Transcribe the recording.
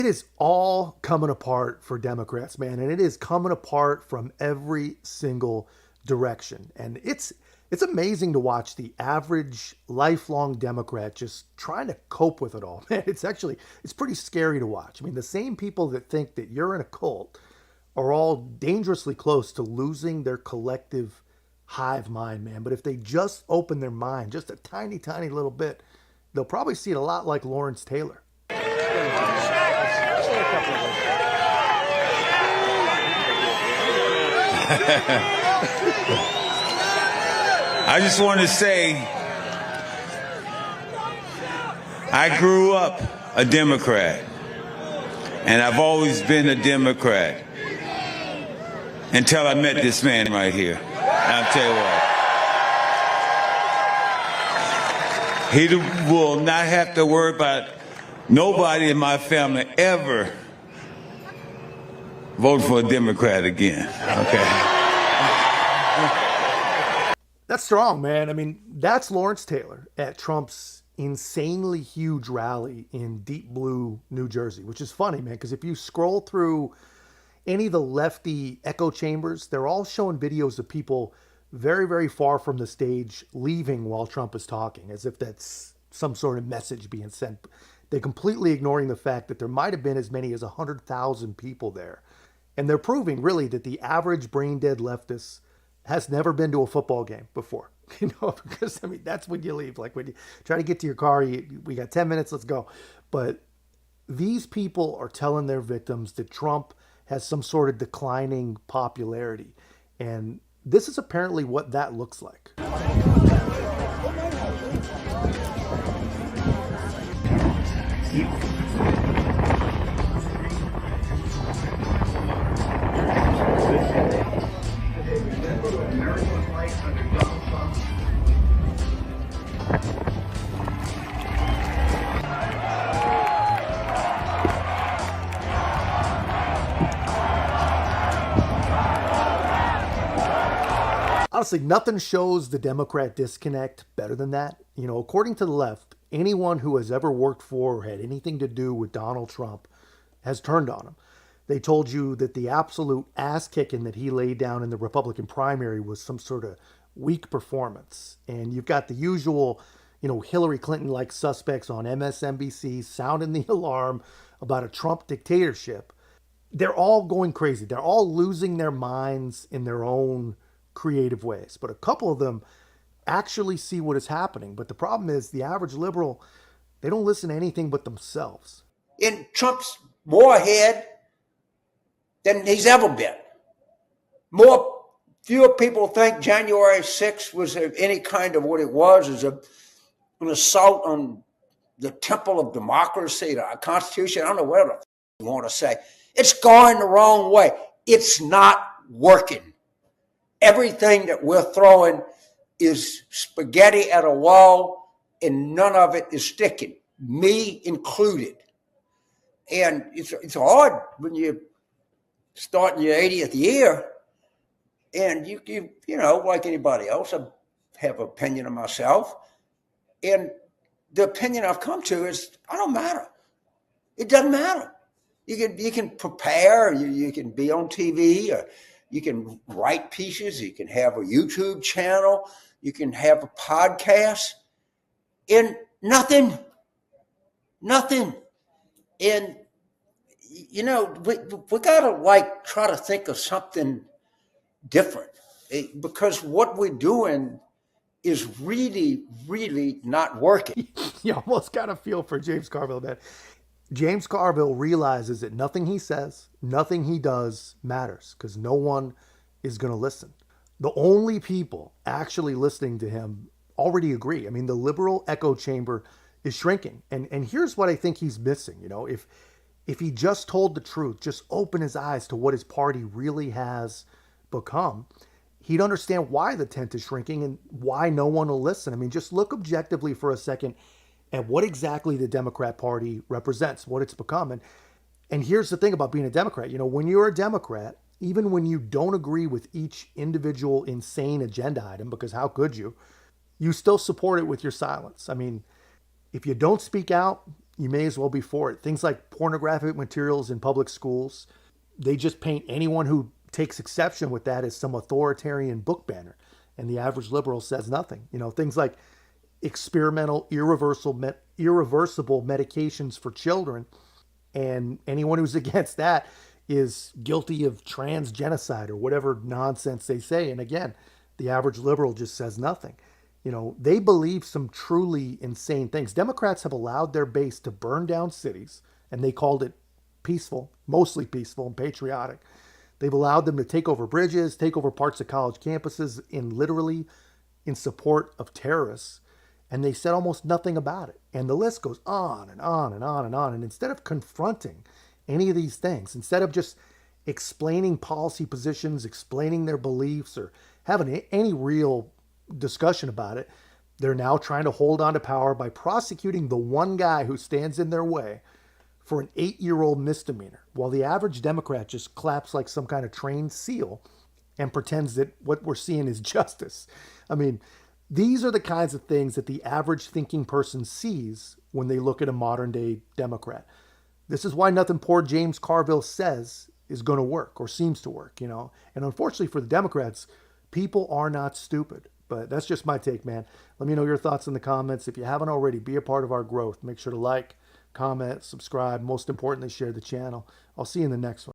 It is all coming apart for Democrats, man, and it is coming apart from every single direction. And it's amazing to watch the average lifelong Democrat just trying to cope with it all. Man, it's pretty scary to watch. I mean, the same people that think that you're in a cult are all dangerously close to losing their collective hive mind, man. But if they just open their mind just a tiny, tiny little bit, they'll probably see it a lot like Lawrence Taylor. I just want to say, I grew up a Democrat, and I've always been a Democrat until I met this man right here. I'll tell you what, he will not have to worry about nobody in my family ever vote for a Democrat again, okay? That's strong, man. I mean, that's Lawrence Taylor at Trump's insanely huge rally in deep blue New Jersey, which is funny, man, because if you scroll through any of the lefty echo chambers, they're all showing videos of people very, very far from the stage leaving while Trump is talking, as if that's some sort of message being sent. They're completely ignoring the fact that there might have been as many as 100,000 people there. And they're proving really that the average brain dead leftist has never been to a football game before, because I mean, that's when you leave. Like when you try to get to your car, we got 10 minutes, let's go. But these people are telling their victims that Trump has some sort of declining popularity. And this is apparently what that looks like. Honestly, nothing shows the Democrat disconnect better than that. According to the left, anyone who has ever worked for or had anything to do with Donald Trump has turned on him. They told you that the absolute ass kicking that he laid down in the Republican primary was some sort of weak performance. And you've got the usual, Hillary Clinton-like suspects on MSNBC sounding the alarm about a Trump dictatorship. They're all going crazy. They're all losing their minds in their own creative ways. But a couple of them actually see what is happening. But the problem is the average liberal, they don't listen to anything but themselves. And Trump's more ahead than he's ever been. Fewer people think January 6th was any kind of what it was, as an assault on the temple of democracy, the Constitution. I don't know whatever you want to say. It's going the wrong way. It's not working. Everything that we're throwing is spaghetti at a wall, and none of it is sticking, me included. And it's hard when you're starting your 80th year, and you like anybody else, I have an opinion of myself, and the opinion I've come to is I don't matter. It doesn't matter. You can prepare, you can be on TV, or you can write pieces, you can have a YouTube channel, you can have a podcast, and nothing. And, we gotta try to think of something different, because what we're doing is really, really not working. You almost got to feel for James Carville, man. James Carville realizes that nothing he says, nothing he does matters, because no one is going to listen. The only people actually listening to him already agree. I mean, the liberal echo chamber is shrinking. And here's what I think he's missing. If he just told the truth, just open his eyes to what his party really has become, he'd understand why the tent is shrinking and why no one will listen. I mean, just look objectively for a second at what exactly the Democrat Party represents, what it's become. And here's the thing about being a Democrat. When you're a Democrat, even when you don't agree with each individual insane agenda item, because how could you still support it with your silence. I mean, if you don't speak out, you may as well be for it. Things like pornographic materials in public schools, they just paint anyone who takes exception with that as some authoritarian book banner. And the average liberal says nothing. Things like experimental, irreversible medications for children. And anyone who's against that is guilty of trans genocide or whatever nonsense they say. And again, the average liberal just says nothing. They believe some truly insane things. Democrats have allowed their base to burn down cities, and they called it peaceful, mostly peaceful and patriotic. They've allowed them to take over bridges, take over parts of college campuses in support of terrorists. And they said almost nothing about it. And the list goes on and on and on and on. And instead of confronting any of these things, instead of just explaining policy positions, explaining their beliefs, or having any real discussion about it, they're now trying to hold on to power by prosecuting the one guy who stands in their way for an 8-year-old misdemeanor, while the average Democrat just claps like some kind of trained seal and pretends that what we're seeing is justice. I mean, these are the kinds of things that the average thinking person sees when they look at a modern day Democrat. This is why nothing poor James Carville says is going to work or seems to work, And unfortunately for the Democrats, people are not stupid. But that's just my take, man. Let me know your thoughts in the comments. If you haven't already, be a part of our growth. Make sure to like, comment, subscribe. Most importantly, share the channel. I'll see you in the next one.